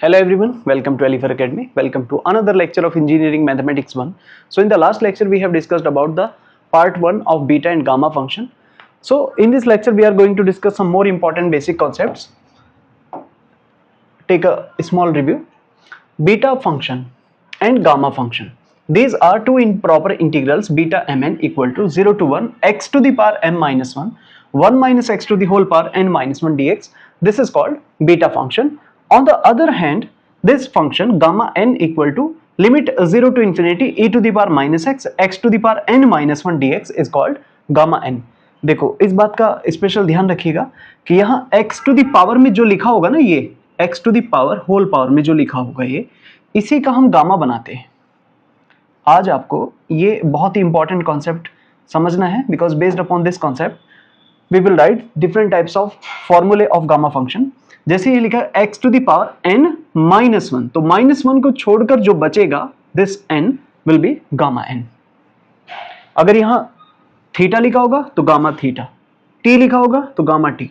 Hello everyone, welcome to Alifer Academy. Welcome to another lecture of Engineering Mathematics 1. So in the last lecture we have discussed about the part 1 of beta and gamma function. So in this lecture we are going to discuss some more important basic concepts. Take a small review. Beta function and gamma function. These are two improper integrals beta mn equal to 0 to 1 x to the power m minus 1, 1 minus x to the whole power n minus 1 dx. This is called beta function. On the other hand, this function gamma n equal to limit 0 to infinity e to the power minus x to the power n minus 1 dx is called gamma n. देखो इस बात का special ध्यान रखिएगा कि यहाँ x to the power में जो लिखा होगा ना, ये x to the power whole power में जो लिखा होगा ये, इसी का हम गामा बनाते हैं. आज आपको ये बहुत ही इंपॉर्टेंट कॉन्सेप्ट समझना है because based upon this concept we will write different types of फॉर्मूले ऑफ गामा फंक्शन. जैसे ये लिखा है x to the power n minus 1, तो माइनस 1 को छोड़कर जो बचेगा this n will be gamma n. अगर यहाँ थीटा लिखा होगा तो गामा थीटा, t लिखा होगा तो गामा t,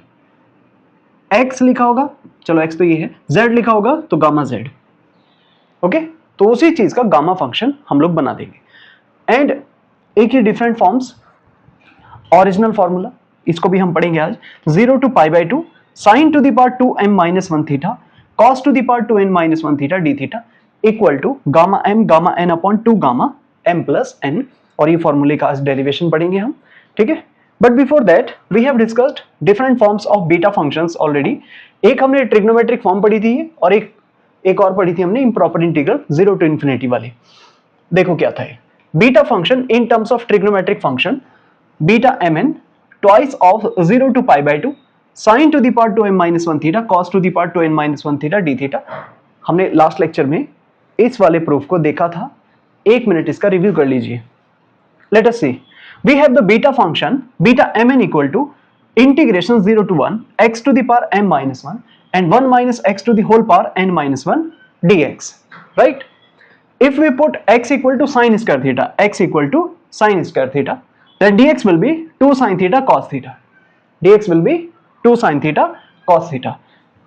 x लिखा होगा, चलो x तो ये है, z लिखा होगा तो गामा z. ओके, तो उसी चीज का गामा फंक्शन हम लोग बना देंगे. एंड एक ही डिफरेंट फॉर्म्स, ओरिजिनल फॉर्मूला, इसको भी हम पढ़ेंगे आज. 0 to pi by 2 sine to the power 2m minus 1 theta cos to the power 2n minus 1 theta d theta equal to gamma n upon 2 gamma m plus n. और ये फॉर्मूले का आज डेरिवेशन पढ़ेंगे हम, ठीक है. But before that we have discussed different forms of beta functions already. एक हमने ट्रिग्नोमेट्रिक फॉर्म पढ़ी थी और एक और पढ़ी थी हमने इम्प्रॉपर इंटीग्रल 0 टू इन्फिनिटी वाली. देखो क्या था ये beta function in terms of trigonometric function beta mn twice of 0 to pi by 2 sin to the power 2m minus 1 theta cos to the power 2n minus 1 theta d theta. हमने last lecture में इस वाले proof को देखा था. एक minute इसका review कर लीजिए. Let us see. We have the beta function beta mn equal to integration 0 to 1 x to the power m minus 1 and 1 minus x to the whole power n minus 1 dx. Right? If we put x equal to sin square theta, x equal to sin square theta, then dx will be 2 sin theta cos theta. Dx will be 2 sin theta cos theta.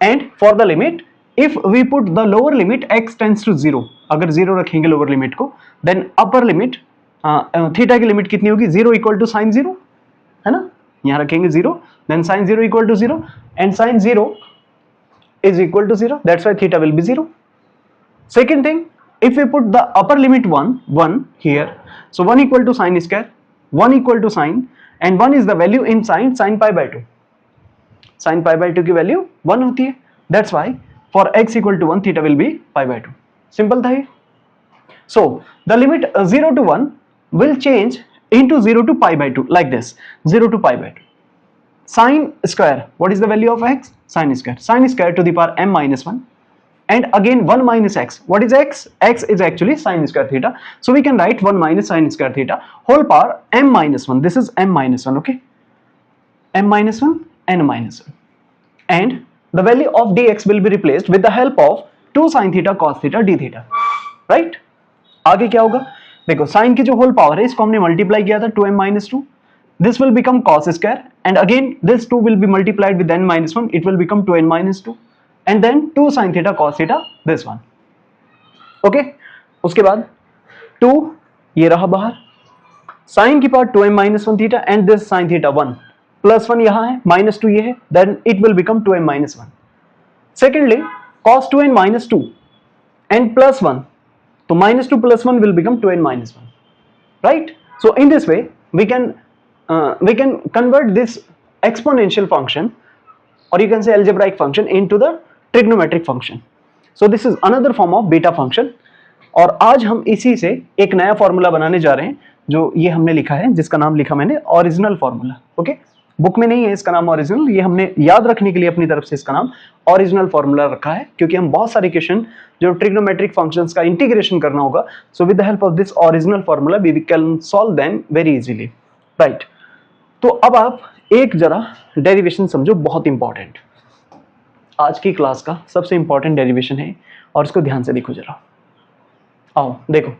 And for the limit, if we put the lower limit x tends to 0, अगर 0 रखेंगे lower limit को, then upper limit theta की limit कितनी होगी, 0 equal to sign 0, है ना. यहाँ रखेंगे 0, then sin 0 equal to 0 and sin 0 is equal to 0, that's why theta will be 0. Second thing, if we put the upper limit 1 here, so 1 equal to sin square, 1 equal to sin, and 1 is the value in sin pi by 2. sin pi by 2 की value 1 होती है. That's why for x equal to 1 theta will be pi by 2. Simple था ये. So the limit 0 to 1 will change into 0 to pi by 2 like this. 0 to pi by 2. Sin square, what is the value of x? Sin square. Sin square to the power m minus 1 and again 1 minus x. What is x? X is actually sin square theta. So we can write 1 minus sin square theta whole power m minus 1. This is m minus 1, okay? m minus 1 n minus 1. And the value of dx will be replaced with the help of 2 sin theta cos theta d theta. Right? आगे क्या होगा, देखो sign की जो whole power है इसको हमने multiply किया था 2m minus 2. This will become cos square and again this 2 will be multiplied with n minus 1. It will become 2n minus 2 and then 2 sin theta cos theta this one. Okay? उसके बाद 2 ये रहा बाहर, sign की power 2m minus 1 theta and this sin theta 1 plus 1 यहाँ है, minus 2 ये है, then it will become 2m minus 1. Secondly, cos 2n minus 2 and plus 1, तो minus 2 plus 1 will become 2n minus 1. Right? So in this way we can convert this exponential function or you can say algebraic function into the trigonometric function. So this is another form of beta function. और आज हम इसी से एक नया formula बनाने जा रहे हैं जो ये हमने लिखा है, जिसका नाम लिखा मैंने ओरिजिनल फॉर्मूला. ओके, बुक में नहीं है इसका नाम ओरिजिनल, ये हमने याद रखने के लिए अपनी तरफ से इसका नाम ओरिजिनल फॉर्मूला रखा है क्योंकि हम बहुत सारे क्वेश्चन जो ट्रिग्नोमेट्रिक फंक्शंस का इंटीग्रेशन करना होगा, so with the help of this original formula we can solve them very easily. Right? तो अब आप एक जरा डेरिवेशन समझो, बहुत इंपॉर्टेंट, आज की क्लास का सबसे इंपॉर्टेंट डेरिवेशन है और इसको ध्यान से देखो जरा. आओ देखो,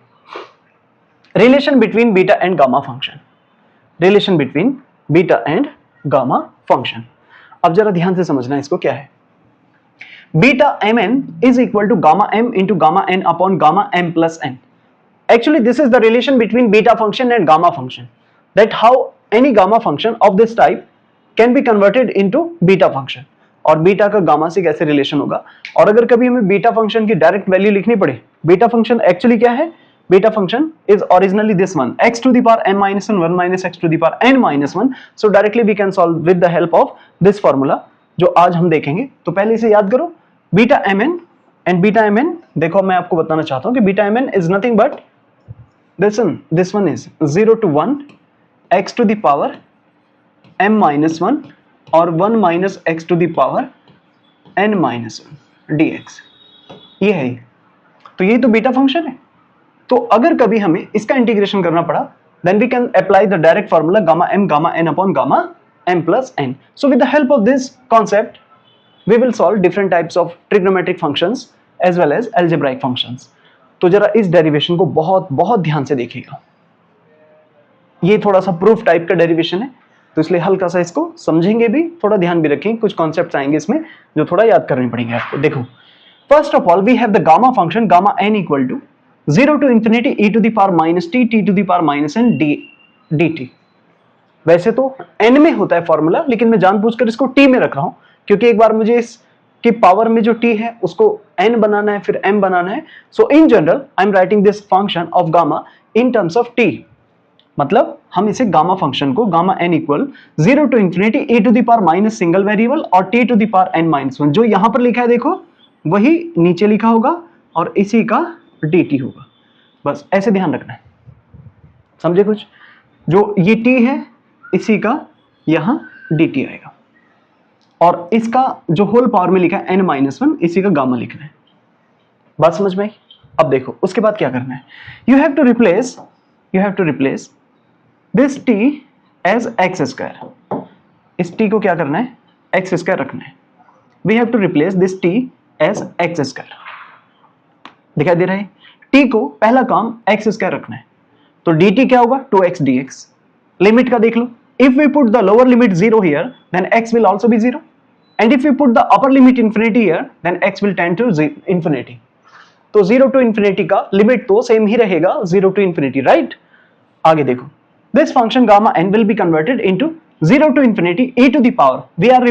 relation between beta and gamma function. Relation between beta and gamma function. अब जरा ध्यान से समझना इसको क्या है. Beta M N is equal to gamma M into gamma N upon gamma M plus N. Actually, this is the relation between beta function and gamma function. That how any gamma function of this type can be converted into beta function. और beta का gamma से कैसे relation होगा. और अगर कभी हमें beta function की डायरेक्ट वैल्यू लिखनी पड़े, बीटा फंक्शन एक्चुअली क्या है? Beta function is originally this one, x to the power m minus 1 minus x to the power n minus 1. So directly we can solve with the help of this formula जो आज हम देखेंगे. तो पहले इसे याद करो, beta mn and beta mn. देखो मैं आपको बताना चाहता हूँ कि beta mn is nothing but this one is 0 to 1 x to the power m minus 1 और 1 minus x to the power n minus 1 dx. ये है, तो ये तो बीटा फंक्शन है. तो अगर कभी हमें इसका इंटीग्रेशन करना पड़ा, then we can apply the direct formula gamma n upon gamma m plus n. So with the help of this concept we will solve different types of trigonometric functions as well as algebraic functions. तो जरा इस derivation को बहुत बहुत ध्यान से देखिएगा. ये थोड़ा सा प्रूफ टाइप का डेरिवेशन है, तो इसलिए हल्का सा इसको समझेंगे भी, थोड़ा ध्यान भी रखेंगे. कुछ कॉन्सेप्ट्स आएंगे इसमें जो थोड़ा याद करने पड़ेंगे आपको. देखो, first of all we have the gamma function gamma N equal to 0 to infinity e to the power minus T T to the power minus N D T. वैसे तो n में होता है फॉर्मूला, लेकिन मैं जानबूझकर इसको t में रख रहा हूं क्योंकि एक बार मुझे इस कि पावर में जो t है उसको n बनाना है, फिर m बनाना है. So in general I am writing this function of gamma in terms of t. मतलब हम इसे गामा फंक्शन को gamma n equal 0 to infinity e to the power minus single variable और t to the power n minus 1, जो यहां पर लिखा है देखो वही नीचे लिखा होगा और इसी का dt होगा. बस ऐसे ध्यान रखना है, समझे कुछ? जो ये t है इसी का यहां dt आएगा और इसका जो होल पावर में लिखा है n माइनस 1 इसी का गामा लिखना है. बात समझ में आई? अब देखो उसके बाद क्या करना है. You have to replace this t as X square. इस t को क्या करना है? एक्स स्क्वायर रखना है. We have to replace this t as X square. दिखाई दे रहा है? t को पहला काम एक्स स्क्वायर रखना है, तो dt क्या होगा? 2x dx. लिमिट का देख लो. If we put the lower limit 0 here, then x will also be 0. And if we put the upper limit infinity here, then x will tend to infinity. तो 0 to infinity का limit तो same ही रहेगा, 0 to infinity, right? आगे देखो. This function gamma n will be converted into 0 to infinity e to the power. We are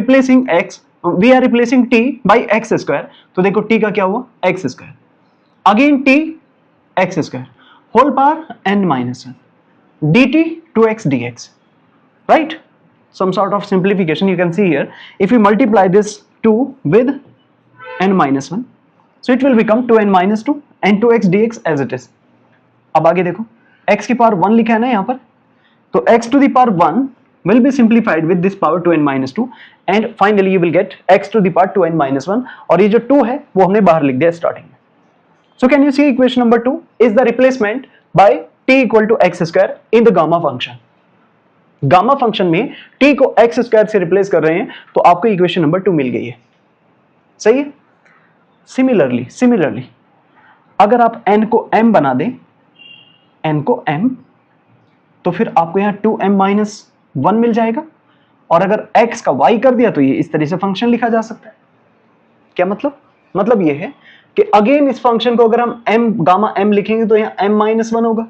replacing t by x square. तो देखो t का क्या हुआ? x square. Again t x square. Whole power n minus 1. dt 2x dx. Right? Some sort of simplification you can see here. If you multiply this 2 with n minus 1, so it will become 2n minus 2 and 2x dx as it is. अब आगे देखो, x की power 1 लिखा है ना यहाँ पर, तो x to the power 1 will be simplified with this power 2n minus 2 and finally you will get x to the power 2n minus 1 और ये जो 2 है वो हमने बाहर लिख दिया स्टार्टिंग में. So can you see equation number 2 is the replacement by t equal to x square in the gamma function. Gamma function में t को x स्क्वायर से रिप्लेस कर रहे हैं, तो आपको इक्वेशन नंबर 2 मिल गई है. सही है? सिमिलरली अगर आप n को m बना दें, n को m, तो फिर आपको यहां 2m माइनस 1 मिल जाएगा. और अगर x का y कर दिया तो ये इस तरह से फंक्शन लिखा जा सकता है. क्या मतलब ये है कि अगेन इस फंक्शन को अगर हम m गामा m लिखेंगे तो यहां m माइनस 1 होगा.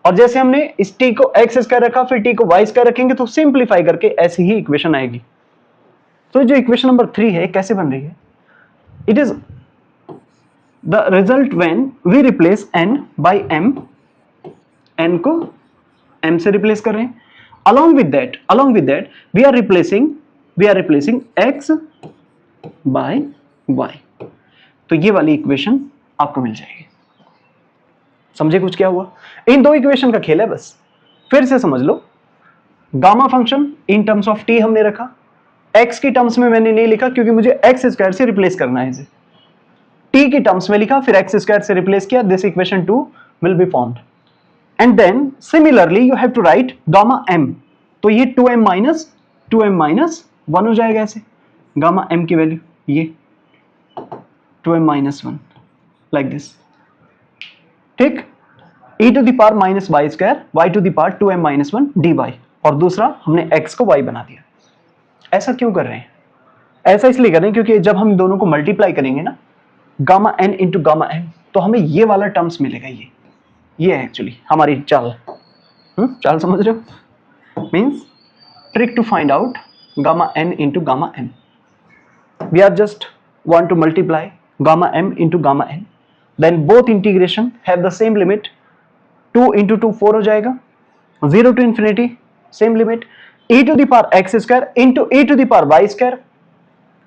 और जैसे हमने इस t को x स्क्वायर रखा, फिर t को y स्क्वायर रखेंगे तो सिंप्लीफाई करके ऐसी ही इक्वेशन आएगी. तो जो इक्वेशन नंबर 3 है कैसे बन रही है? It is the result when we replace n by m. n को m से रिप्लेस कर रहे हैं. along with that we are replacing x by y. तो ये वाली इक्वेशन आपको मिल जाएगी. समझे कुछ क्या हुआ? इन दो इक्वेशन का खेल है बस. फिर से समझ लो, gamma function in terms of t हमने रखा, x की टर्म्स में मैंने नहीं लिखा क्योंकि मुझे x स्क्वायर से रिप्लेस करना है इसे. t की टर्म्स में लिखा, फिर x स्क्वायर से रिप्लेस किया. This equation 2 will be formed. And then similarly you have to write gamma m. तो ये 2m माइनस 1 हो जाएगा. ऐसे गामा m की वैल्यू ये 2m माइनस 1 लाइक दिस. ठीक, e to the power minus Y square, y to the power 2m minus 1 dy. और दूसरा हमने x को y बना दिया. ऐसा क्यों कर रहे हैं? ऐसा इसलिए करें क्योंकि जब हम दोनों को मल्टीप्लाई करेंगे ना, gamma N into gamma M, तो हमें ये वाला टर्म्स मिलेगा। ये है एक्चुअली हमारी चाल। चाल समझ रहे हो? Means trick to find out gamma n into gamma m. We are just want to multiply gamma m into gamma n. Then both integration have the same limit. 2 into 2 4 हो जाएगा, 0 to infinity same limit, e to the power x square into e to the power y square.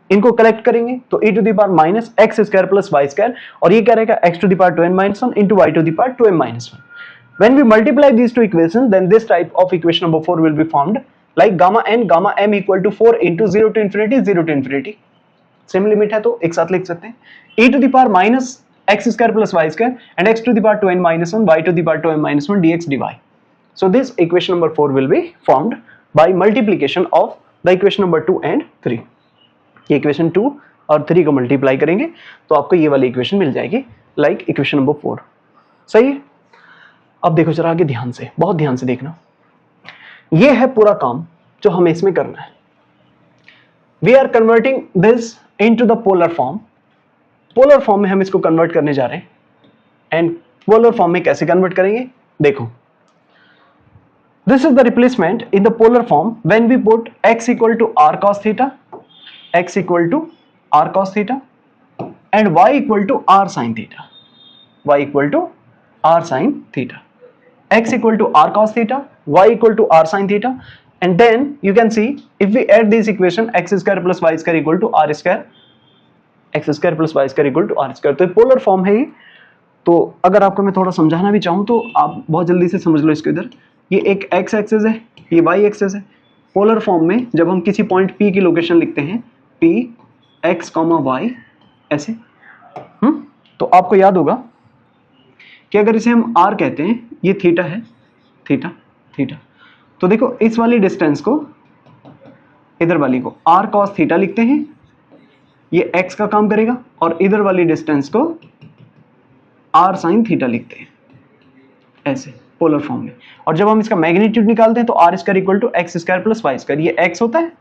इनको collect करेंगे तो e to the power minus x square plus y square, और ये क्या रहेगा x to the power 2n minus 1 into y to the power 2m minus 1. When we multiply these two equations, then this type of equation number 4 will be formed. Like gamma m equal to 4 into 0 to infinity, same limit है तो एक साथ लिख सकते हैं, e to the power minus x square plus y square and x to the power 2n minus 1 y to the power 2m minus 1 dx dy. So this equation number 4 will be formed by multiplication of the equation number 2 and 3. ये equation 2 और 3 को multiply करेंगे तो आपको ये वाली equation मिल जाएगी, like equation number 4। सही है? अब देखो जरा आगे ध्यान से, बहुत ध्यान से देखना। ये है पूरा काम जो हमें इसमें करना है। We are converting this into the polar form. Polar form में हम इसको कन्वर्ट करने जा रहे हैं। एंड पोलर फॉर्म में कैसे कन्वर्ट करेंगे देखो, this is the replacement in the polar form when we put x equal to are cos theta, x equal to are cos theta and y equal to are sine theta, y equal to are sine theta, x equal to r cos theta, y equal to r sin theta, and then you can see if we add this equation x square plus y square equal to r square, x square plus y square equal to r square। तो polar form है ये। तो अगर आपको मैं थोड़ा समझाना भी चाहूँ तो आप बहुत जल्दी से समझ लो इसको। इधर ये एक x एक्सिस है, ये y एक्सिस है। पोलर फॉर्म में जब हम किसी पॉइंट P की लोकेशन लिखते हैं P x, y ऐसे, तो आपको याद होगा कि अगर इसे हम r कहते हैं, ये थीटा है, थीटा थीटा, तो देखो इस वाली डिस्टेंस को, इधर वाली को r cos थीटा लिखते हैं, ये x का काम करेगा, और इधर वाली डिस्टेंस को r sin थीटा लिखते हैं ऐसे पोलर फॉर्म में। और जब हम इसका मैग्नीट्यूड निकालते हैं तो r square equal to X square plus Y square, ये x होता है,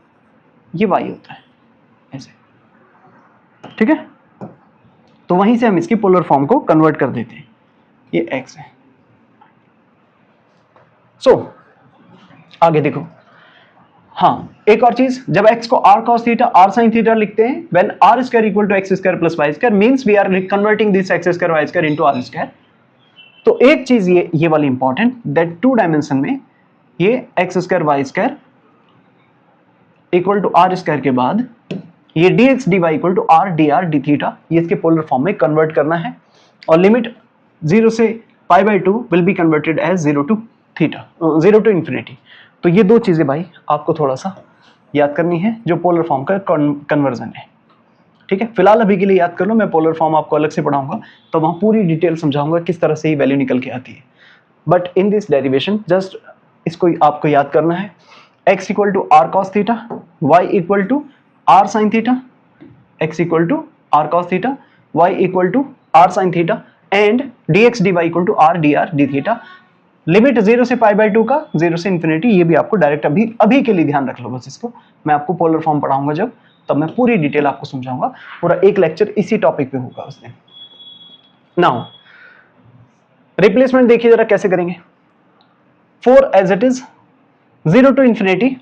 ये y होता है ऐसे, ठीक है। तो वहीं से हम इसकी पोलर फॉर्म को कन्वर्ट कर देते हैं, ये x है। आगे देखो, हाँ एक और चीज, जब x को r cos theta r sin theta लिखते हैं, when r square equal to X square plus Y square, means we are converting this X square Y square into r square. तो एक चीज ये वाली इंपॉर्टेंट, दैट 2 डायमेंशन में ये X square Y square equal to r square के बाद ये dx dy equal to r dr d theta, ये इसके पोलर फॉर्म में कन्वर्ट करना है, और लिमिट 0 से π/2 will be converted as 0 to theta, 0 to infinity. तो ये दो चीजें भाई आपको थोड़ा सा याद करनी है, जो पोलर फॉर्म का कन्वर्जन है, ठीक है। फिलहाल अभी के लिए याद कर लो, मैं पोलर फॉर्म आपको अलग से पढ़ाऊंगा तो वहां पूरी डिटेल समझाऊंगा किस तरह से ये वैल्यू निकल के आती है। But in this derivation just इसको आपको याद करना है, x equal to are cos theta, y equal to are sine theta, x equal to are cos theta, y equal to are sine theta, and dx dy equal to R dr d theta. Limit 0 से π/2 का 0 से infinity, ये भी आपको direct अभी के लिए ध्यान रख लो बस इसको। मैं आपको पोलर फॉर्म पढ़ाऊंगा जब, तब मैं पूरी डिटेल आपको समझाऊंगा, पूरा एक लेक्चर इसी टॉपिक पे होगा उस दिन। नाउ रिप्लेसमेंट देखिए जरा कैसे करेंगे। 4 as it is, 0 to infinity,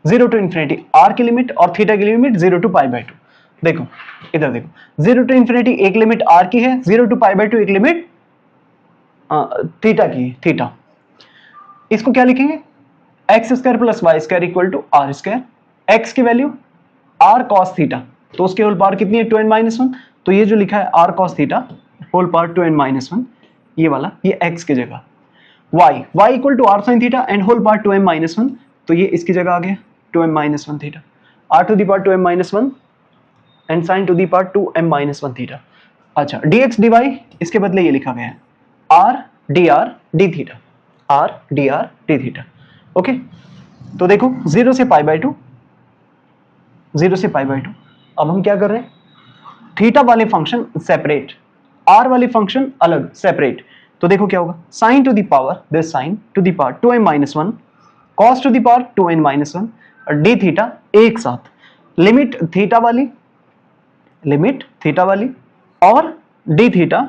0 to infinity r की लिमिट और थीटा की लिमिट 0 टू π/2। देखो इधर देखो, 0 टू इन्फिनिटी एक लिमिट r की है, 0 टू π/2 एक लिमिट थीटा की, थीटा। इसको क्या लिखेंगे, X square plus Y square equal to R square, X की वैल्यू आर कॉस थीटा, तो उसके होल पावर कितनी है 2n-1, तो ये जो लिखा है R cos theta whole power 2n-1, ये वाला, ये एक्स की जगह, Y, Y equal to are sine theta and whole power 2m-1, तो ये इसकी जगह आ गया 2m-1 theta, R to the power 2m-1 and sine to the power 2m-1 theta. अच्छा, dx dy इसके बदले ये लिखा गया है r dr d theta, r dr d theta. Okay, तो देखो 0 से π/2, 0 से π/2। अब हम क्या कर रहे हैं, थीटा वाले फंक्शन सेपरेट, r वाले फंक्शन अलग सेपरेट। तो देखो क्या होगा, sine to the power this sine to the power 2m-1 cos to the power 2n-1 और d थीटा एक साथ। लिमिट थीटा वाली और डी थीटा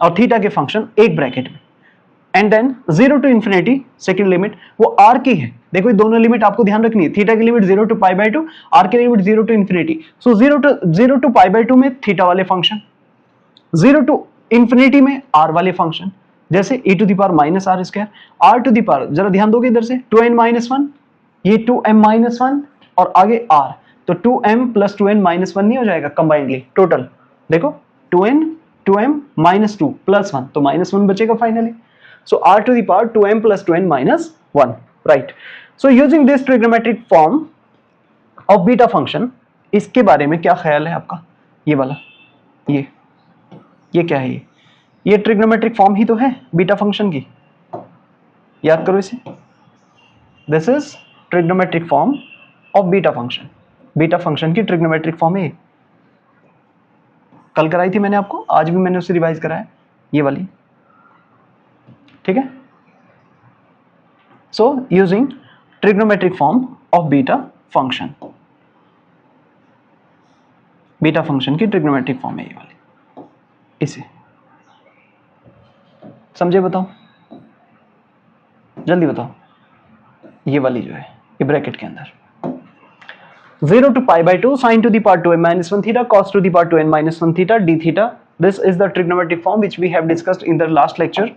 और थीटा के फंक्शन एक ब्रैकेट में, and then 0 to infinity second limit, वो आर की है। देखो ये दोनों लिमिट आपको ध्यान रखनी है, थीटा की limit 0 to pi by 2, r की limit 0 to infinity. So 0 to pi by 2 में थीटा वाले फंक्शन, 0 टू इन्फिनिटी में आर वाले फंक्शन, जैसे e to the power minus r square, r to the power, जरा ध्यान दोगे इधर से 2n माइनस 1, ये 2m माइनस 1 और आगे r, तो 2m प्लस 2n माइनस 1 नहीं हो जाएगा कंबाइंडली टोटल, देखो 2n 2m माइनस 2 प्लस 1, तो माइनस 1 बचेगा finally. So r to the power 2m plus 2n minus 1, right? So using this trigonometric form of beta function, इसके बारे में क्या ख्याल है आपका? ये वाला, ये क्या है? ये ट्रिग्नोमेट्रिक फॉर्म ही तो है बीटा फंक्शन की, याद करो इसे। This is trigonometric form of beta function, beta function की ट्रिग्नोमेट्रिक फॉर्म है। कल कराई थी मैंने आपको, आज भी मैंने उसे रिवाइज कराया, ये वाली, ठीक है। So using trigonometric form of beta function, beta function की ट्रिग्नोमेट्रिक फॉर्म है ये वाली, इसे समझे? बताओ जल्दी बताओ। ये वाली जो है ये ब्रैकेट के अंदर 0 to pi by 2 sin to the power 2n minus 1 theta cos to the power 2n minus 1 theta d theta. This is the trigonometric form which we have discussed in the last lecture.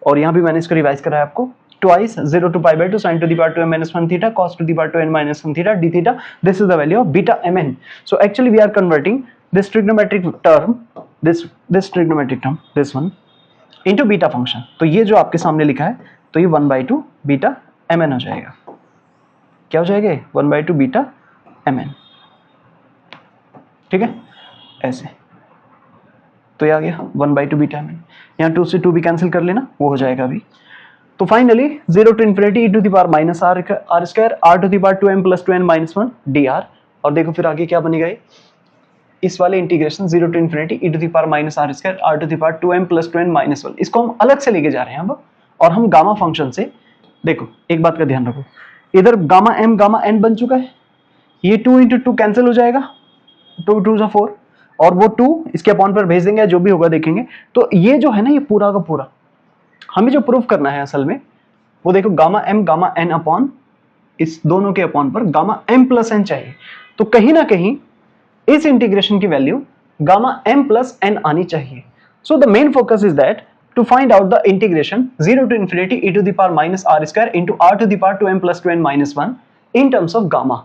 और यहाँ भी मैंने इसको revise कराया आपको, twice 0 to pi by 2 sin to the power 2n minus 1 theta cos to the power 2n minus 1 theta d theta. This is the value of beta mn. So actually we are converting this trigonometric term, this trigonometric term, this one, into beta function. तो ये जो आपके सामने लिखा है, तो ये 1/2 beta mn हो जाएगा। क्या हो जाएगा? 1/2 बीटा mn, ठीक है, ऐसे। तो ये आ गया 1/2 बीटा mn। यहाँ 2 से 2 भी कैंसिल कर लेना, वो हो जाएगा अभी। तो finally 0 to infinity e to the power minus r square r to the power 2m plus 2n minus 1 dr। और देखो फिर आगे क्या बनेगा, इस वाले integration 0 to infinity e to the power minus r square r to the power 2m plus 2n minus 1। इसको हम अलग से लेके जा रहे हैं अब, और हम गामा फंक्शन से, देखो एक बात का ध्यान रखो, इधर गामा m गामा n बन चुका है, ये 2 इंटू 2 कैंसिल हो जाएगा, 2 2 जा 4, और वो 2 इसके अपॉन पर भेज देंगे, जो भी होगा देखेंगे। तो ये जो है ना, ये पूरा का पूरा हमें जो प्रूफ करना है असल में, वो देखो gamma m gamma n upon, इस दोनों के अपॉन पर गामा m प्लस n चाहिए। तो कहीं ना कहीं इस इंटीग्रेशन की value gamma m plus n आनी चाहिए। So the main focus is that to find out the integration 0 to infinity e to the power minus r square into r to the power 2m plus 2n minus 1 in terms of gamma।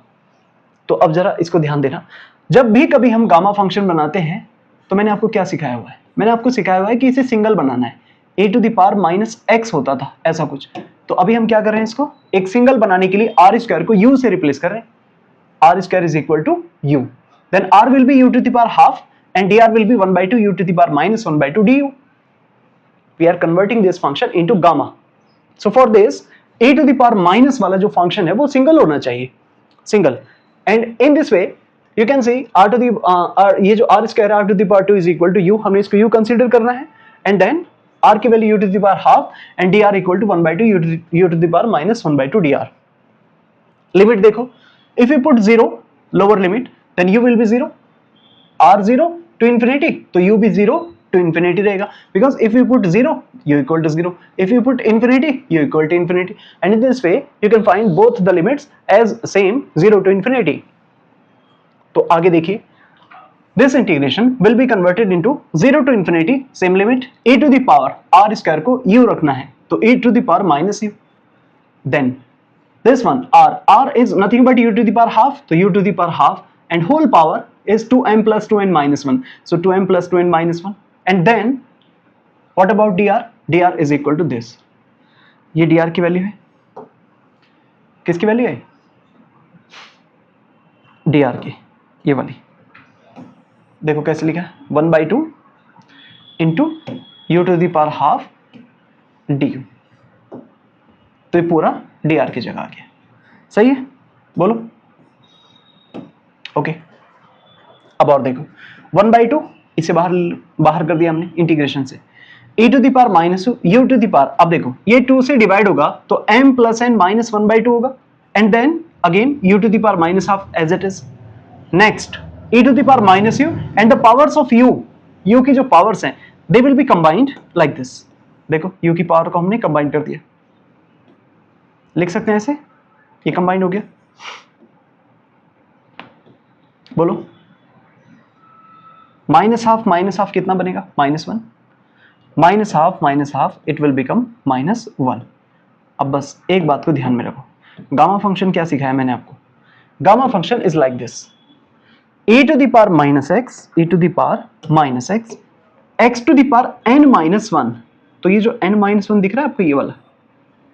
तो अब जरा इसको ध्यान देना, जब भी कभी हम गामा फंक्शन बनाते हैं तो मैंने आपको क्या सिखाया हुआ है? मैंने आपको सिखाया हुआ है कि इसे सिंगल बनाना है, a to the power minus x होता था ऐसा कुछ। तो अभी हम क्या कर रहे हैं, इसको एक सिंगल बनाने के लिए r स्क्वायर को u से रिप्लेस कर रहे हैं। r square is equal to u, then r will be u to the power half and dr will be 1/2 u to the power minus 1/2 du। We are converting this function into gamma. So for this a to the power minus वाला जो function है वो single होना चाहिए, single. And in this way you can see r to the ये जो r square r to the power 2 is equal to u, हमने इसको u consider करना है, and then r की value u to the power half and dr equal to 1/2 u to the power minus 1/2 dr। Limit देखो, if you put 0 lower limit then u will be 0, r 0 to infinity तो u भी 0 to infinity रहेगा, because if you put 0 u equal to 0, if you put infinity u equal to infinity, and in this way you can find both the limits as same 0 to infinity। तो आगे देखिए, this integration will be converted into 0 to infinity same limit e to the power r square को u रखना है, तो e to the power minus u, then this one r is nothing but u to the power half, तो u to the power half and whole power is 2m plus 2n minus 1, so 2m plus 2n minus 1, and then what about dr? dr is equal to this, ये dr की value है, किसकी value है? dr की, ये वाली। देखो कैसे लिखा है, 1/2 into u to the power half du, तो ये पूरा dr की जगह आ गया। सही है, बोलो ओके। अब और देखो 1/2 इसे बाहर कर दिया हमने इंटीग्रेशन से, e to the power minus u to the power, अब देखो ये 2 से डिवाइड होगा तो m प्लस n माइनस 1/2 होगा, and then again u to the power minus half as it is, next e to the power minus u and the powers of u की जो powers हैं they will be combined like this. देखो u की power को हमने combine कर दिया, लिख सकते हैं ऐसे, ये कंबाइंड हो गया। बोलो माइनस हाफ कितना बनेगा, -1, minus half it will become -1। अब बस एक बात को ध्यान में रखो, गामा फंक्शन क्या सिखाया मैंने आपको, gamma function is like this, e to the power -x, e to the power -x, x to the power n-1। तो ये जो n-1 दिख रहा है आपको, ये वाला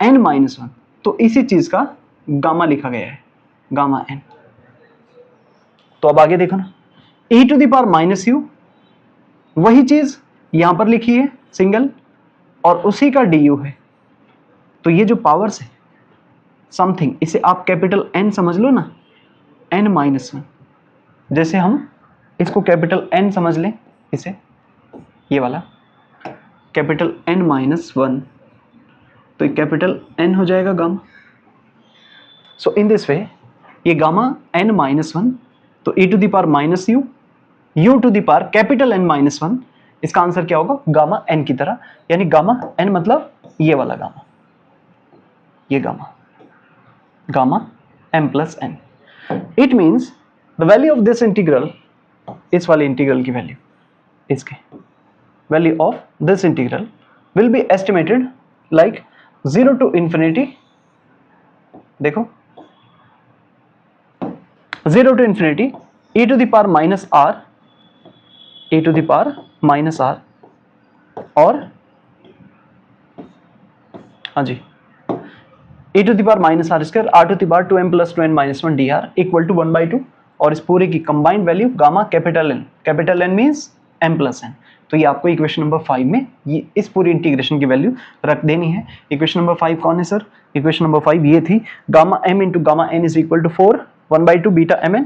n-1, तो इसी चीज का गामा लिखा गया है, गामा n। तो अब आगे देखो ना, e to the power -u, वही चीज यहां पर लिखी है सिंगल, और उसी का du है। तो ये जो पावर्स है समथिंग, इसे आप कैपिटल N समझ लो ना, n-1। जैसे हम इसको कैपिटल N समझ लें, इसे ये वाला कैपिटल n-1, तो ये कैपिटल N हो जाएगा गामा। सो इन दिस वे ये गामा n-1, तो e to the power -u, u to the power capital n-1, इसका आंसर क्या होगा, गामा n की तरह, यानी गामा n मतलब ये वाला गामा, ये gamma m plus n। It means the value of this integral, इस वाले इंटीग्रल की वैल्यू, इसके value of this integral will be estimated like 0 to infinity, देखो 0 to infinity e to the power -r, e to the power -r, और हाँ जी e to the power -r² r to the power 2m + 2n-1 dr equal to 1/2, और इस पूरे की combined value gamma capital N means m + n। तो ये आपको इक्वेशन नंबर 5 में ये इस पूरी इंटीग्रेशन की वैल्यू रख देनी है। इक्वेशन नंबर 5 कौन है सर, इक्वेशन नंबर 5 ये थी, gamma m into gamma n is equal to 4 1/2 beta mn,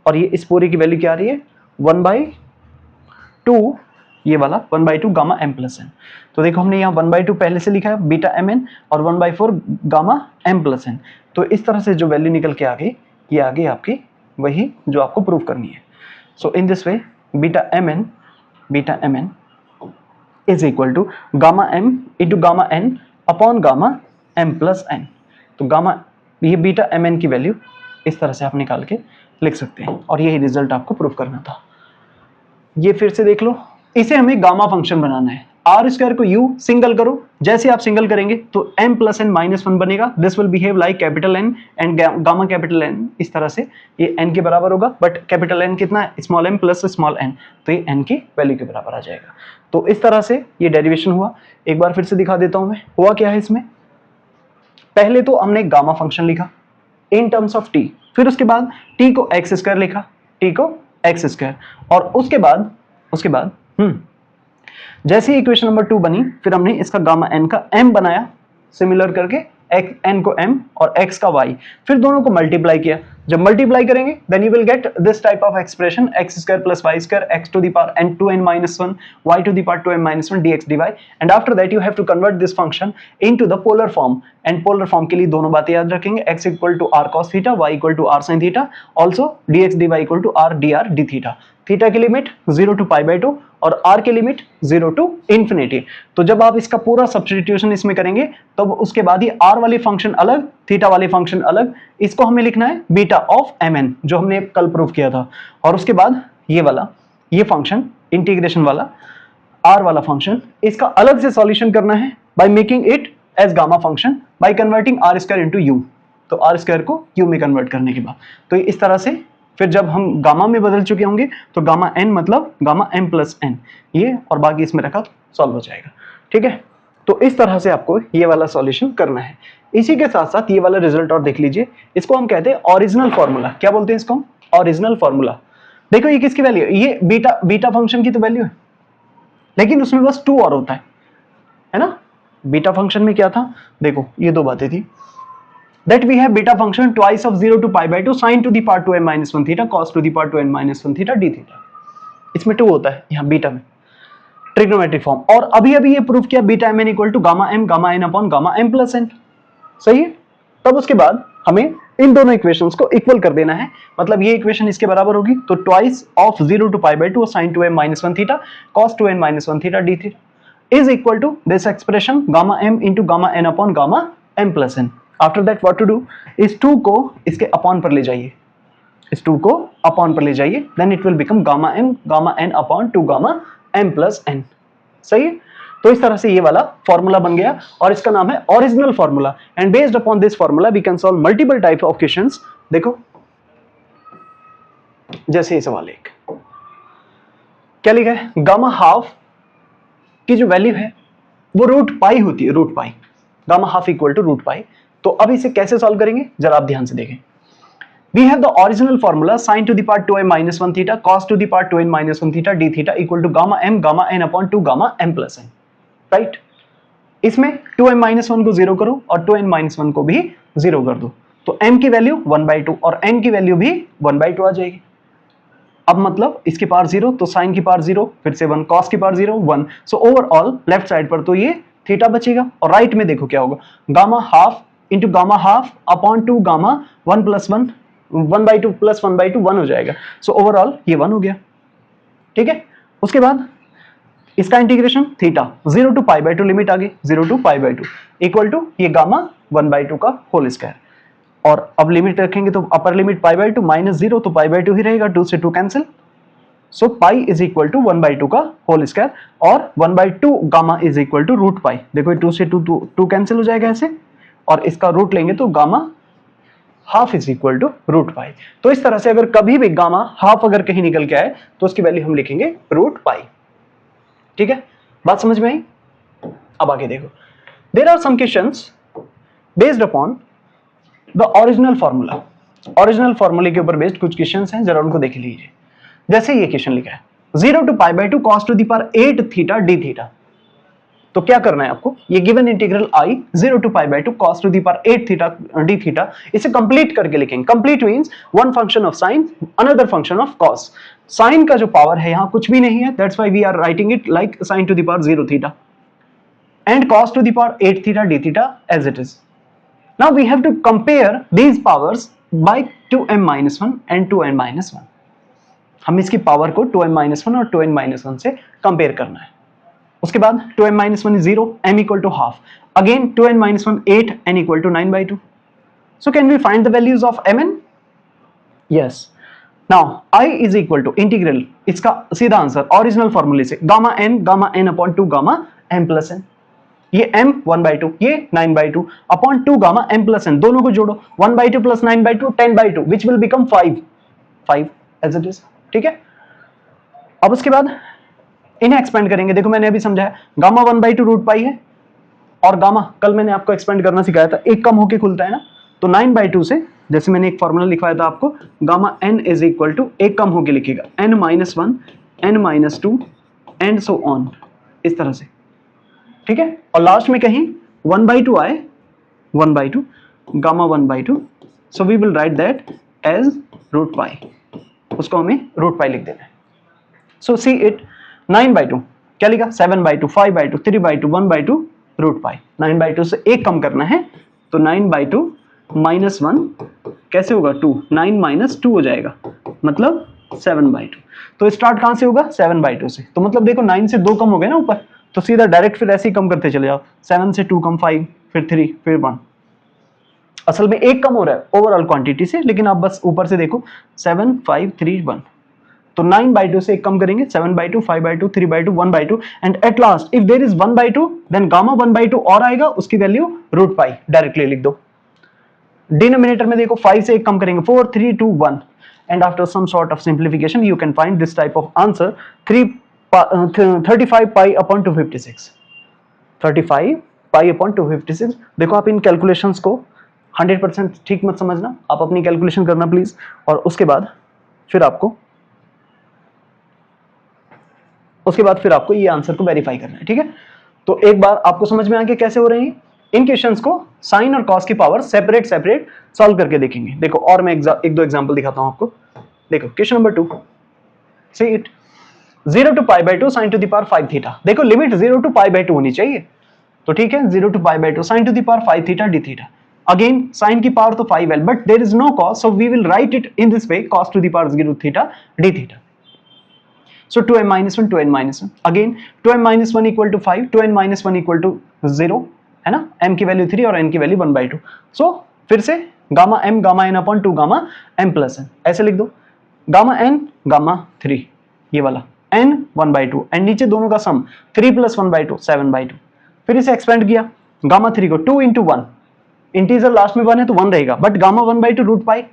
और ये इस पूरे की वैल्यू क्या आ रही है 1/2, ये वाला 1/2 गामा m + n। तो देखो हमने यहाँ 1/2 पहले से लिखा है बीटा mn, और 1/4 गामा m + n। तो इस तरह से जो वैल्यू निकल के आ गई, ये आ गई आपकी वही जो आपको प्रूव करनी है। So in this way beta mn is equal to gamma m into gamma n upon gamma m + n। तो गामा, ये बीटा mn की वैल्यू इस तरह से आप निकाल के लिख सकते हैं, और यही रिजल्ट आपको प्रूव करना था। ये फिर से देख लो, इसे हमें गामा फंक्शन बनाना है। r² को u सिंगल करो, जैसे आप सिंगल करेंगे तो m + n-1 बनेगा, this will behave like capital N and gamma capital N, इस तरह से ये n के बराबर होगा, बट कैपिटल N कितना है, स्मॉल m + स्मॉल n, तो ये n की वैल्यू के बराबर आ जाएगा। तो इस तरह से ये डेरिवेशन हुआ। एक बार फिर से दिखा देता हूं मैं, हुआ क्या है इसमें, पहले तो हमने गामा फंक्शन लिखा इन टर्म्स ऑफ t, फिर उसके बाद t को x² लिखा, t को x², और उसके बाद जैसे ही इक्वेशन नंबर 2 बनी, फिर हमने इसका गामा n का m बनाया, सिमिलर करके n को m और x का y, फिर दोनों को मल्टीप्लाई किया। जब मल्टीप्लाई करेंगे then you will get this type of expression x² + y² x to the power n 2n-1 y to the power 2m-1 dx dy, and after that you have to convert this function into the polar form, and polar form के लिए दोनों बातें याद रखेंगे, x = r cos theta, y = r sin theta, also dx dy = r dr d theta. Theta की limit 0 to π/2 और r की limit 0 to infinity. तो जब आप इसका पूरा सब्स्टिट्यूशन इसमें करेंगे, तब उसके बाद ये r वाले फंक्शन अलग, थीटा वाले फंक्शन अलग, इसको हमें लिखना है बीटा ऑफ mn, जो हमने कल प्रूव किया था, और उसके बाद ये वाला, ये फंक्शन इंटीग्रेशन वाला r वाला फंक्शन, इसका अलग से सॉल्यूशन करना है by making it as gamma function by converting r² into u। तो r² को u में कन्वर्ट करने के बाद, तो इस तरह से फिर जब हम गामा में बदल चुके होंगे तो गामा n मतलब गामा m + n, ये और बाकी इसमें रखा तो सॉल्व हो जाएगा। ठीक है, तो इस तरह से आपको ये वाला सॉल्यूशन करना है। इसी के साथ साथ ये वाला रिजल्ट और देख लीजिए, इसको हम कहते हैं ओरिजिनल फॉर्मूला। क्या बोलते हैं इसको हम, ओरिजिनल फॉर्मूला। देखो ये किसकी वैल्यू है, ये बीटा फंक्शन की तो वैल्यू है, लेकिन उसमें बस 2 और होता है ना। बीटा फंक्शन में क्या था, देखो ये दो बातें थी, that we have beta function twice of 0 to π/2 sin to the power 2m-1 theta cos to the power 2n-1 theta d theta। इसमें 2 होता है यहाँ बीटा में, ट्रिग्नोमेट्रिक फॉर्म। और अभी ये प्रूफ किया beta mn = gamma m n upon gamma m + n, सही है। तब उसके बाद हमें इन दोनों इक्वेशंस को इक्वल कर देना है, मतलब ये इक्वेशन इसके बराबर होगी, तो twice of 0 to pi by 2 sin 2m minus 1 theta cos 2n minus 1 theta d theta is equal to this expression gamma m into gamma n upon gamma m plus n. After that what to do, इस 2 को इसके upon पर ले जाइए, इस 2 को upon पर ले जाइए, then it will become gamma m gamma n upon 2 gamma m plus n. सही है? तो इस तरह से ये वाला फॉर्मूला बन गया और इसका नाम है original formula, and based upon this formula we can solve multiple type of questions. देखो जैसे ये सवाल एक क्या लिखा है, गामा हाफ की जो वैल्यू है वो रूट पाई होती है, root pi, gamma half equal to root pi. तो अब इसे कैसे सॉल्व करेंगे जरा आप ध्यान से देखें. We have the original formula sin to the power 2m minus 1 theta cos to the power 2n minus 1 theta d theta equal to gamma m gamma n upon 2 gamma m plus n. Right, इसमें 2m minus 1 को 0 करो और 2n minus 1 को भी 0 कर दो, तो m की वैल्यू 1/2 और n की वैल्यू भी 1/2 आ जाएगी. अब मतलब इसकी पावर 0 तो sin की पावर 0, फिर से 1, cos की power 0 1. So overall left side पर तो ये थीटा बचेगा और राइट में देखो क्या होगा, gamma half into gamma half upon 2 gamma 1 plus 1 1/2 plus 1/2 1 हो जाएगा. सो ओवरऑल ये 1 हो गया. ठीक है, उसके बाद इसका integration theta 0 to pi by 2 limit आ गई, 0 to pi by 2 equal to ये गामा 1/2 का होल स्क्वायर. और अब लिमिट रखेंगे तो upper limit pi by 2 minus 0 तो पाई बाई 2 ही रहेगा, 2 से 2 cancel. So pi is equal to 1/2 का होल स्क्वायर और 1/2 gamma is equal to root pi. देखो 2 से 2 कैंसिल हो जाएगा ऐसे, और इसका रूट लेंगे तो gamma half is equal to root pi. तो इस तरह से अगर कभी भी गामा हाफ अगर कहीं निकल के आए तो उसकी वैल्यू हम लिखेंगे रूट पाई. ठीक है, बात समझ में आई. अब आगे देखो, there are some questions based upon the original formula. Original फॉर्मूले के ऊपर बेस्ड कुछ क्वेश्चंस हैं, जरा उनको देख लीजिए. जैसे ये क्वेश्चन लिखा है 0 to pi by 2 cos to the power 8 theta d theta. तो क्या करना है आपको, ये given integral I 0 to pi by 2 cos to the power 8 theta d theta, इसे कंप्लीट करके लिखेंगे. Complete means one function of sine another function of cos. Sine का जो पावर है यहाँ कुछ भी नहीं है, that's why we are writing it like sin to the power 0 theta and cos to the power 8 theta d theta as it is. Now we have to compare these powers by 2m minus 1 and 2n minus 1. हम इसकी power को 2m minus 1 और 2n minus 1 से compare करना है. उसके बाद 2m minus 1 is 0, m equal to half. Again 2n minus 1 8, n equal to 9/2. So can we find the values of mn? Yes. Now I is equal to integral, इसका सीधा answer original फॉर्मूले से gamma n upon 2 gamma m plus n. ये m 1/2, ये 9/2 upon 2 gamma m plus n, दोनों को जोड़ो 1/2 plus 9/2 10/2 which will become 5 as it is. ठीक है, अब उसके बाद इन्हें एक्सपेंड करेंगे. देखो मैंने अभी समझाया गामा 1/2 रूट पाई है और गामा कल मैंने आपको एक्सपेंड करना सिखाया था, एक कम होके खुलता है ना, तो 9/2 से जैसे मैंने एक फॉर्मूला लिखवाया था आपको, gamma n is equal to एक कम होके लिखेगा n minus 1 n minus 2 and so on, इस तरह से. ठीक है, और लास्ट में कहीं 1/2 आए, 1/2 gamma 1/2, so we will write that as root pi. उसको हमें रूट पाई लिख देना है. सो सी इट 9/2 क्या लिखा, 7/2 5/2 3/2 1/2 रूट पाई. 9/2 से एक कम करना है तो 9/2 माइनस 1 कैसे होगा 2, 9 माइनस 2 हो जाएगा मतलब 7/2. तो स्टार्ट कहां से होगा 7/2 से, तो मतलब देखो 9 से 2 कम हो गए ना ऊपर, तो सीधा डायरेक्ट फिर ऐसे ही कम करते चले जाओ, 7 से 2 कम 5 फिर 3 फिर 1. असल में एक कम हो रहा है ओवरऑल क्वांटिटी से, लेकिन आप बस ऊपर से देखो 7 5 3 1. तो 9/2 से एक कम करेंगे 7/2 5/2 3/2 1/2 and at last if there is 1/2 then gamma 1/2 और आएगा, उसकी वैल्यू रूट पाई डायरेक्टली लिख दो. डिनोमिनेटर में देखो 5 से एक कम करेंगे 4 3 2 1 and after some sort of simplification you can find this type of answer 35 pi upon 256. 35 pi upon 256. देखो आप इन कैलकुलेशंस को 100% ठीक मत समझना, आप अपनी कैलकुलेशन करना प्लीज, और उसके बाद फिर आपको ये आंसर को वेरीफाई करना है. ठीक है, तो एक बार आपको समझ में आ गया कैसे हो रहे हैं इन क्वेश्चंस को, साइन और कॉस की पावर सेपरेट सॉल्व करके देखेंगे. देखो और मैं एक दो एग्जांपल दिखाता हूं आपको. देखो question number 2, see it 0 to pi by 2 sine to the power 5 theta. देखो लिमिट 0 टू पाई बाई 2 होनी चाहिए, तो ठीक है 0 to pi by 2 sine to the power 5 theta d theta. again sin की पावर तो 5l, but there is no cos, so we will write it in this way, cos to the power 0 theta d theta. So 2m minus 1, 2n minus 1, again 2m minus 1 equal to 5, 2n minus 1 equal to 0 है ना, m की value 3 और n की value 1/2. सो फिर से gamma m gamma n upon 2 gamma m plus n, ऐसे लिख दो, गामा n गामा 3 ये वाला, n 1/2 एंड नीचे दोनों का सम 3 प्लस 1/2 7/2. फिर इसे एक्सपेंड किया, गामा 3 को 2 into 1, इंटीजर लास्ट में 1 है तो 1 रहेगा, बट गामा 1/2 रूट पाई.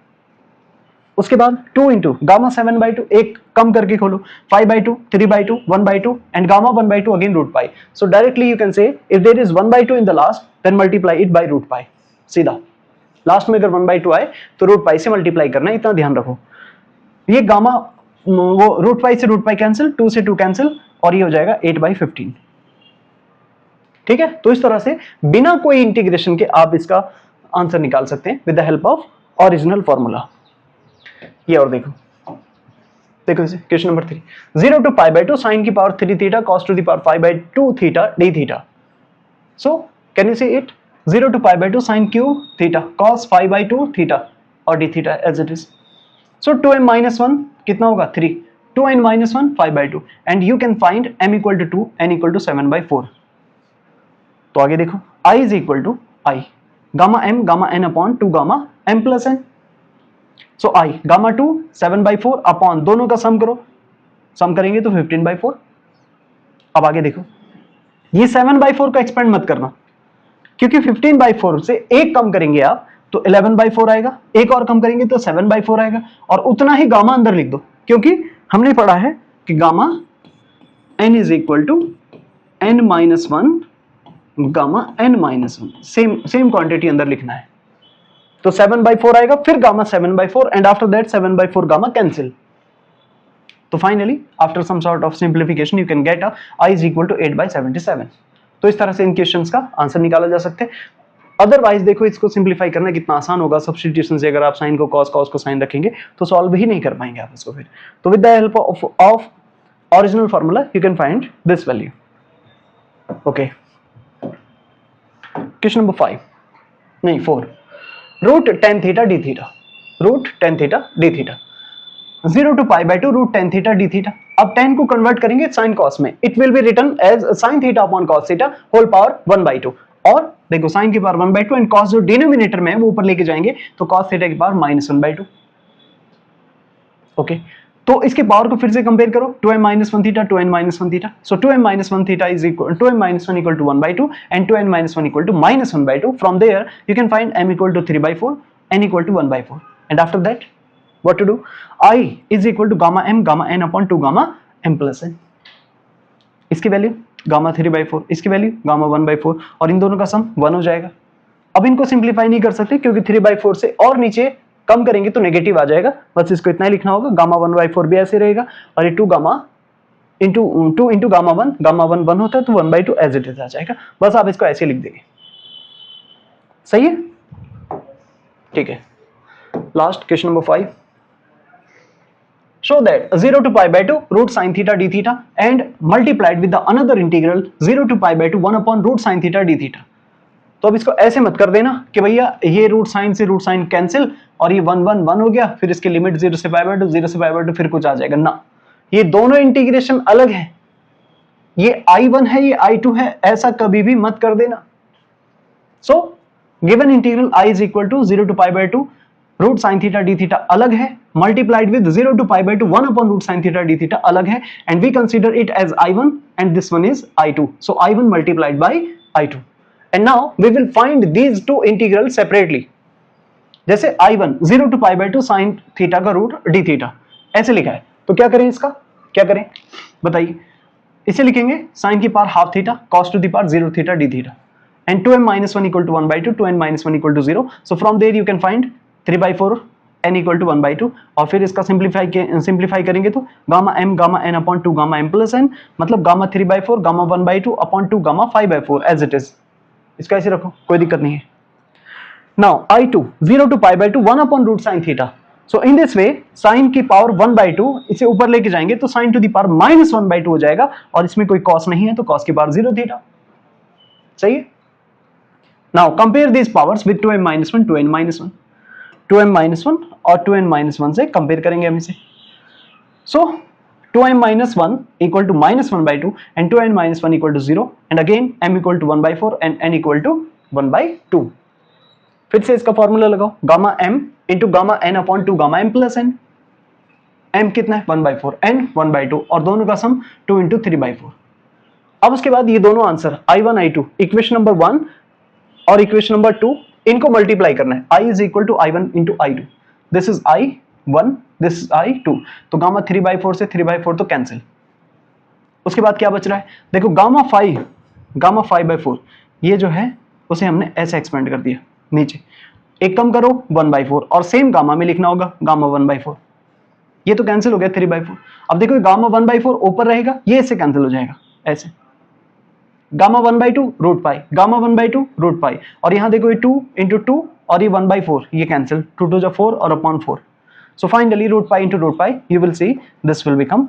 उसके बाद 2 into गामा 7/2, एक कम करके खोलो, 5/2 3/2 1/2 and gamma 1/2 again root pi. So directly you can say if there is 1/2 in the last then multiply it by root pi. सीधा लास्ट में अगर 1/2 आए तो रूट पाई से मल्टीप्लाई करना है, इतना ध्यान रखो. ये गामा वो रूट पाई से रूट पाई कैंसिल, 2 से 2 कैंसिल और ये हो जाएगा 8/15. ठीक है, तो इस तरह से बिना कोई इंटीग्रेशन के आप इसका आंसर निकाल सकते हैं with the help of original formula. ये और देखो इसे क्वेश्चन नंबर 3, 0 to π/2 sin की power 3 theta cos to the power 5/2 theta d theta. So can you say it 0 to π/2 sin cube theta cos 5/2 theta और d theta as it is. So 2m minus 1 कितना होगा 3, 2n minus 1 5/2 and you can find m equal to 2, n equal to 7/4. तो आगे देखो I is equal to I gamma m gamma n upon 2 gamma m plus n. So I gamma 2 7/4 upon दोनों का सम करो, सम करेंगे तो 15/4. अब आगे देखो, ये 7/4 का एक्सपेंड मत करना, क्योंकि 15/4 से एक कम करेंगे आप तो 11/4 आएगा, एक और कम करेंगे तो 7/4 आएगा, और उतना ही गामा अंदर लिख दो, क्योंकि हमने पढ़ा है कि gamma n is equal to n minus 1 gamma n minus 1, same quantity अंदर लिखना है. तो 7/4 आएगा, फिर gamma 7/4 and after that 7/4 gamma cancel. तो finally after some sort of simplification you can get I is equal to 8/77. तो इस तरह से इन क्वेश्चंस का आंसर निकाला जा सकता है. अदरवाइज देखो इसको सिंप्लीफाई करना कितना आसान होगा, सब्स्टिट्यूशन से अगर आप साइन को कॉस को साइन रखेंगे तो सॉल्व ही नहीं कर पाएंगे आप इसको फिर. तो with the help of original formula you can find this value. Okay, question number 5 नहीं 4, root tan theta d theta, root tan theta d theta 0 to π/2 root tan theta d theta. अब tan को convert करेंगे sin cos में, it will be written as sin theta upon cos theta whole power 1/2. और देखो sin की power 1/2 and cos जो denominator में है वो ऊपर लेके जाएंगे तो cos थीटा की पावर -1/2. ओके, तो इसके पावर को फिर से कंपेयर करो, 2m minus 1 theta 2n minus 1 theta. So 2m minus 1 theta is equal 2m minus 1 equal to 1/2 and 2n minus 1 equal to -1/2. From there you can find m equal to 3/4, n equal to 1/4. And after that what to do? I is equal to gamma m gamma n upon 2 gamma m plus n. इसकी value gamma 3/4, इसकी value gamma 1/4 और इन दोनों का सम 1 हो जाएगा. अब इनको simplify नहीं कर सकते क्योंकि 3/4 से और नीचे कम करेंगे तो नेगेटिव आ जाएगा, बस इसको इतना ही लिखना होगा. गामा 1/4 भी ऐसे रहेगा और ये 2 gamma into 2 into gamma 1, gamma 1 1 होता है तो 1/2 एज इट इज आ जाएगा. बस आप इसको ऐसे लिख देंगे. सही है, ठीक है. Last question number 5, show that 0 to π/2 root sin theta d theta and multiplied with the another integral 0 to π/2 1 upon root sin theta d theta. तो अब इसको ऐसे मत कर देना कि भैया ये रूट साइन से रूट साइन कैंसिल और ये 1 1 1 हो गया, फिर इसकी लिमिट 0 से π/2 0 से π/2 फिर कुछ आ जाएगा ना. ये दोनों इंटीग्रेशन अलग है, ये I1 है ये I2 है, ऐसा कभी भी मत कर देना. So given integral I is equal to 0 to π/2 root sine theta d theta अलग है, multiplied with 0 to π/2 1 upon root sine theta d theta अलग है, and we consider it as I1 and this one is I2. So I1 multiplied by I2. And now we will find these two integrals separately. जैसे I1 0 to π/2 sin theta का root D theta ऐसे लिखा है, तो क्या करें इसका, क्या करें बताइए. इसे लिखेंगे sin की power half theta cos to the power 0 theta d theta and 2m minus 1 equal to 1/2, 2n minus 1 equal to 0. So from there you can find 3/4 n equal to 1/2 और फिर इसका सिंप्लीफाई करेंगे तो gamma m gamma n upon 2 gamma m plus n, मतलब gamma 3/4 gamma 1/2 upon 2 gamma 5/4 as it is. इसका ऐसे रखो, कोई दिक्कत नहीं है. Now I2 0 to π/2 1 upon root sin theta. So in this way sin की पावर 1/2 इसे ऊपर लेके जाएंगे तो sin to the power -1/2 हो जाएगा और इसमें कोई cos नहीं है तो cos की पावर 0 थीटा. सही है. Now compare this powers with 2m minus 1 2n minus 1 2m minus 1 और 2n minus 1 से कंपेयर करेंगे हम इसे. So 2m minus 1 equal to minus 1 by 2 and 2n minus 1 equal to 0 and again m equal to 1 by 4 and n equal to 1 by 2. फिर से इसका formula लगाओ, gamma m into gamma n upon 2 gamma m plus n. m कितना है 1 by 4, n 1 by 2 और दोनों का सम 2 into 3 by 4. अब उसके बाद ये दोनों answer I1 I2 equation number 1 और इक्वेशन नंबर 2 इनको मल्टीप्लाई करना है. I is equal to I1 into I2. This is I1, this is I2. तो गामा 3 by 4 से 3 by 4 तो कैंसिल. उसके बाद क्या बच रहा है, देखो गामा 5 by 4 ये जो है उसे हमने ऐसे एक्सपेंड कर दिया नीचे. एक कम करो 1 by 4 और सेम गामा में लिखना होगा गामा 1 by 4. ये तो कैंसिल हो गया 3 by 4. अब देखो गामा 1 by 4 ऊपर रहेगा, ये इससे कैंसिल हो जाएगा ऐसे. Gamma 1 by 2 root pi, gamma 1 by 2 root pi और यहाँ देखो ये 2 इंटू 2 और ये 1 by 4 ये कैंसिल, 2 2 जा 4 और upon 4. So finally root pi into root pi you will see this will become,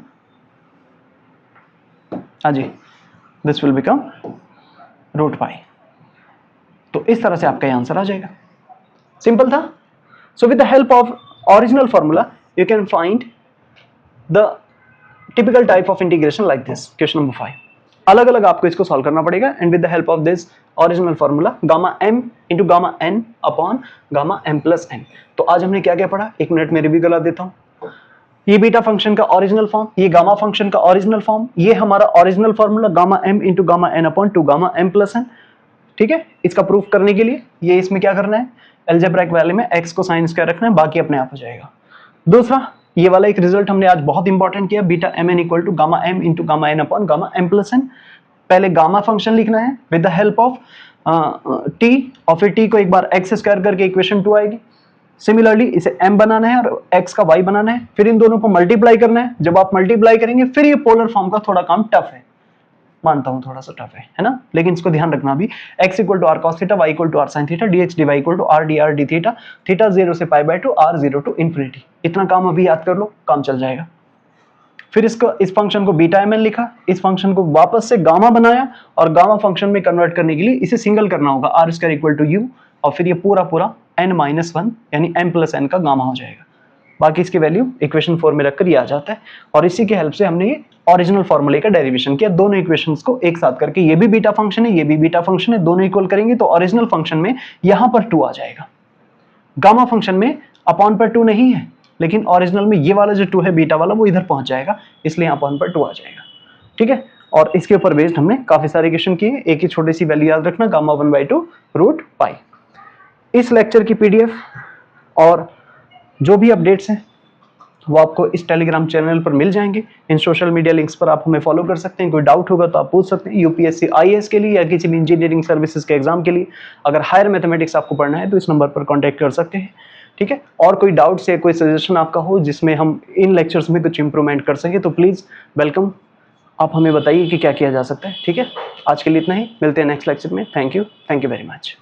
हाँ जी, this will become root pi. तो इस तरह से आपका ये आंसर आ जाएगा. सिंपल था. सो with the help of original formula you can find the typical type of integration like this. Question number 5 अलग अलग आपको इसको सॉल्व करना पड़ेगा and with the help of this original formula gamma m into gamma n upon gamma m plus n. तो आज हमने क्या क्या पढ़ा, एक मिनट में रिव्यू करा देता हूँ. ये बीटा फंक्शन का ओरिजिनल फॉर्म, ये गामा फंक्शन का ओरिजिनल फॉर्म, ये हमारा original formula gamma m into gamma n upon 2 gamma m plus n. ठीक है, इसका प्रूफ करने के लिए ये इसमें क्या करना है, अलजेब्रिक वैल्यू में x को साइन स्क्वायर रखना है, बाकी अपने आप हो जाएगा. दूसरा ये वाला एक रिजल्ट हमने आज बहुत इंपॉर्टेंट किया, beta mn equal to gamma m into gamma n upon gamma m plus n. पहले गामा फंक्शन लिखना है with the help of t और फिर t को एक बार x स्क्वायर करके इक्वेशन 2 आएगी. सिमिलरली इसे m बनाना है और x का y बनाना है, फिर इन दोनों को मल्टीप्लाई करना है. जब आप मल्टीप्लाई करेंगे फिर ये पोलर फॉर्म का थोड़ा काम टफ है, मानता हूं थोड़ा सा टफ है ना, लेकिन इसको ध्यान रखना भी. x equal to are cos theta, y equal to are sine theta, dx dy equal to r d r d theta, theta 0 से पाई बाय 2 r 0 टू इन्फिनिटी. इतना काम अभी याद कर लो, काम चल जाएगा. फिर इसको, इस फंक्शन को बीटा mn लिखा, इस फंक्शन को वापस से गामा बनाया और गामा फंक्शन में कन्वर्ट करने के लिए इसे सिंगल करना होगा r square equal to u और फिर ये पूरा पूरा n माइनस 1 यानी m प्लस n का गामा हो जाएगा. बाकी इसकी वैल्यू इक्वेशन 4 में रखकर ये आ जाता है और इसी की हेल्प से हमने ये ओरिजिनल फॉर्मूले का डेरिवेशन किया. दोनों इक्वेशंस को एक साथ करके, ये भी बीटा फंक्शन है, ये भी बीटा फंक्शन है, दोनों इक्वल करेंगे तो ओरिजिनल फंक्शन में यहाँ पर 2 आ जाएगा. गामा फंक्शन में अपॉन पर 2 नहीं है, लेकिन ओरिजिनल में ये वाला जो 2 है बीटा वाला वो इधर पहुंच जाएगा, इसलिए अपॉन पर 2 आ जाएगा. ठीक है, और इसके ऊपर बेस्ड हमने काफी सारे इक्वेशन किए. एक ही छोटी सी वैल्यू याद रखना, गामा 1 by 2 रूट पाई. इस लेक्चर की पीडीएफ और जो भी अपडेट्स हैं वो आपको इस टेलीग्राम चैनल पर मिल जाएंगे. इन सोशल मीडिया लिंक्स पर आप हमें फॉलो कर सकते हैं. कोई डाउट होगा तो आप पूछ सकते हैं. यूपीएससी आईएएस के लिए या किसी भी इंजीनियरिंग सर्विसेज के एग्जाम के लिए अगर हायर मैथमेटिक्स आपको पढ़ना है तो इस नंबर पर कॉन्टैक्ट कर सकते हैं. ठीक है, और कोई डाउट्स या कोई सजेशन आपका हो जिसमें हम इन लेक्चर्स में कुछ इंप्रूवमेंट कर सकें तो प्लीज़ वेलकम, आप हमें बताइए कि क्या किया जा सकता है. ठीक है, आज के लिए इतना ही, मिलते हैं नेक्स्ट लेक्चर में. Thank you very much.